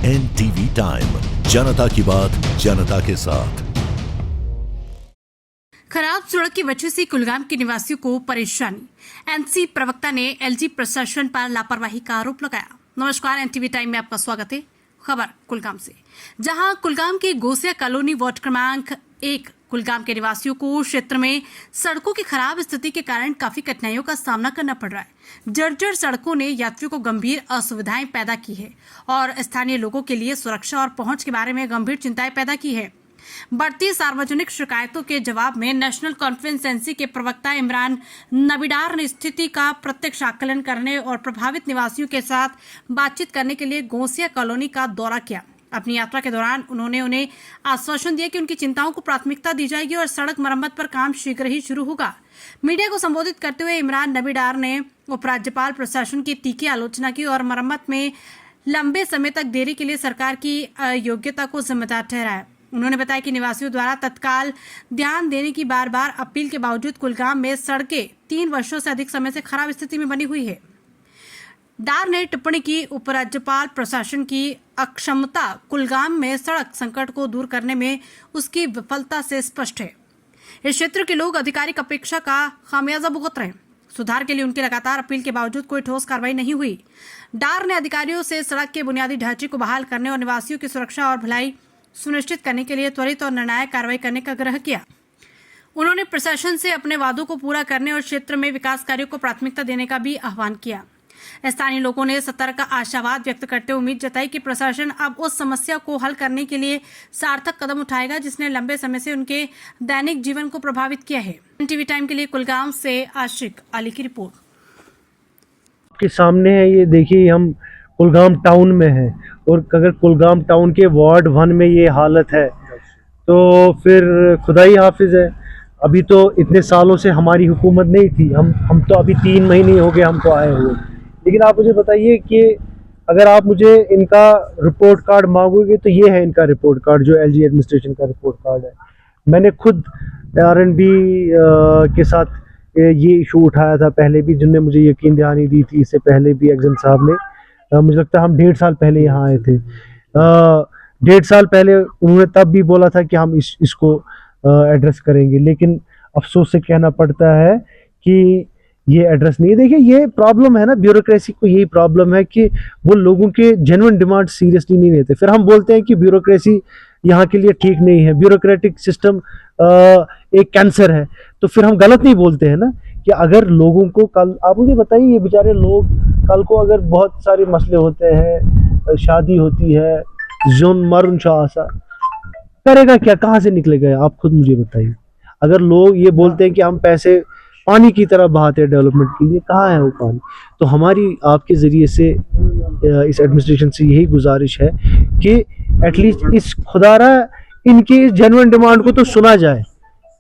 NTV time, जनता की बात जनता के साथ। खराब सड़क की वजह से कुलगाम के निवासियों को परेशानी। एनसी प्रवक्ता ने एलजी प्रशासन पर लापरवाही का आरोप लगाया। नमस्कार, एनटीवी टाइम में आपका स्वागत है। खबर कुलगाम से, जहां कुलगाम के गोसिया कॉलोनी वार्ड क्रमांक 1 कुलगाम के निवासियों को क्षेत्र में सड़कों की खराब स्थिति के कारण काफी कठिनाइयों का सामना करना पड़ रहा है। जर्जर सड़कों ने यात्रियों को गंभीर असुविधाएं पैदा की है और स्थानीय लोगों के लिए सुरक्षा और पहुंच के बारे में गंभीर चिंताएं पैदा की है। बढ़ती सार्वजनिक शिकायतों के जवाब में नेशनल कॉन्फ्रेंस एनसी के प्रवक्ता इमरान नबीडार ने स्थिति का प्रत्यक्ष आकलन करने और प्रभावित निवासियों के साथ बातचीत करने के लिए गोसिया कॉलोनी का दौरा किया। अपनी यात्रा के दौरान उन्होंने उन्हें आश्वासन दिया कि उनकी चिंताओं को प्राथमिकता दी जाएगी और सड़क मरम्मत पर काम शीघ्र ही शुरू होगा। मीडिया को संबोधित करते हुए इमरान नबीडार ने उपराज्यपाल प्रशासन की तीखी आलोचना की और मरम्मत में लंबे समय तक देरी के लिए सरकार की अयोग्यता को जिम्मेदार ठहराया। उन्होंने बताया कि निवासियों द्वारा तत्काल ध्यान देने की बार बार अपील के बावजूद कुलगाम में सड़कें 3 वर्षों से अधिक समय से खराब स्थिति में बनी हुई है। डार ने टिप्पणी की, उपराज्यपाल प्रशासन की अक्षमता कुलगाम में सड़क संकट को दूर करने में उसकी विफलता से स्पष्ट है। इस क्षेत्र के लोग आधिकारिक अपेक्षा का खामियाजा भुगत रहे हैं। सुधार के लिए उनकी लगातार अपील के बावजूद कोई ठोस कार्रवाई नहीं हुई। डार ने अधिकारियों से सड़क के बुनियादी ढांचे को बहाल करने और निवासियों की सुरक्षा और भलाई सुनिश्चित करने के लिए त्वरित और निर्णायक कार्रवाई करने का आग्रह किया। उन्होंने प्रशासन से अपने वादों को पूरा करने और क्षेत्र में विकास कार्यों को प्राथमिकता देने का भी आह्वान किया। स्थानीय लोगों ने सतर्क आशावाद व्यक्त करते हुए उम्मीद जताई कि प्रशासन अब उस समस्या को हल करने के लिए सार्थक कदम उठाएगा जिसने लंबे समय से उनके दैनिक जीवन को प्रभावित किया है। एनटीवी टाइम के लिए कुलगाम से आशिक अली की रिपोर्ट। आपके सामने है, ये देखिए, हम कुलगाम टाउन में है और अगर कुलगाम टाउन के वार्ड 1 में ये हालत है तो फिर खुदा ही हाफिज है। अभी तो इतने सालों से हमारी हुकूमत नहीं थी, हम तो अभी 3 महीने हो गए हमको आए हुए। लेकिन आप मुझे बताइए कि अगर आप मुझे इनका रिपोर्ट कार्ड मांगोगे तो ये है इनका रिपोर्ट कार्ड, जो एलजी एडमिनिस्ट्रेशन का रिपोर्ट कार्ड है। मैंने खुद आरएनबी के साथ ये इशू उठाया था पहले भी, जिनने मुझे यकीन दहानी दी थी। इससे पहले भी एक्जन साहब ने, मुझे लगता है हम 1.5 साल पहले यहाँ आए थे। 1.5 साल पहले उन्होंने तब भी बोला था कि हम इसको एड्रेस करेंगे, लेकिन अफसोस से कहना पड़ता है कि ये एड्रेस नहीं। देखिए, ये प्रॉब्लम है ना, ब्यूरोक्रेसी को यही प्रॉब्लम है कि वो लोगों के जेन्युइन डिमांड सीरियसली नहीं लेते। फिर हम बोलते हैं कि ब्यूरोक्रेसी यहाँ के लिए ठीक नहीं है, ब्यूरोक्रेटिक सिस्टम एक कैंसर है, तो फिर हम गलत नहीं बोलते हैं ना। कि अगर लोगों को कल, आप मुझे बताइए, ये बेचारे लोग कल को अगर बहुत सारे मसले होते हैं, शादी होती है, जोन मरण शाह करेगा क्या, कहाँ से निकलेगा, आप खुद मुझे बताइए। अगर लोग ये बोलते हैं कि हम पैसे पानी की तरह बहाते हैं डेवलपमेंट के लिए, कहाँ है वो पानी। तो हमारी आपके ज़रिए से इस एडमिनिस्ट्रेशन से यही गुजारिश है कि एटलीस्ट इस खुदारा इनकी इस जेन्युइन डिमांड को तो सुना जाए।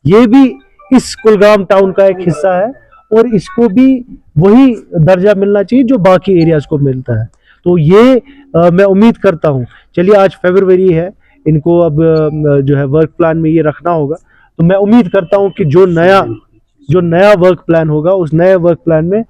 ये भी इस कुलगाम टाउन का एक हिस्सा है और इसको भी वही दर्जा मिलना चाहिए जो बाकी एरियाज को मिलता है। तो ये मैं उम्मीद करता हूँ, चलिए आज फरवरी है, इनको अब जो है वर्क प्लान में ये रखना होगा। तो मैं उम्मीद करता हूँ कि जो नया वर्क प्लान होगा, उस नए वर्क प्लान में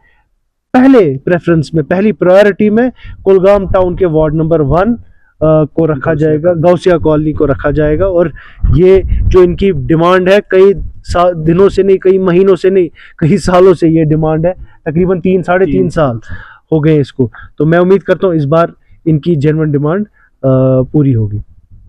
पहले प्रेफरेंस में, पहली प्रायोरिटी में कुलगाम टाउन के वार्ड नंबर 1 को रखा जाएगा, गौसिया कॉलोनी को रखा जाएगा। और ये जो इनकी डिमांड है, कई दिनों से नहीं, कई महीनों से नहीं, कई सालों से ये डिमांड है, तकरीबन 3-3.5 साल हो गए इसको। तो मैं उम्मीद करता हूँ इस बार इनकी जेन्युइन डिमांड पूरी होगी।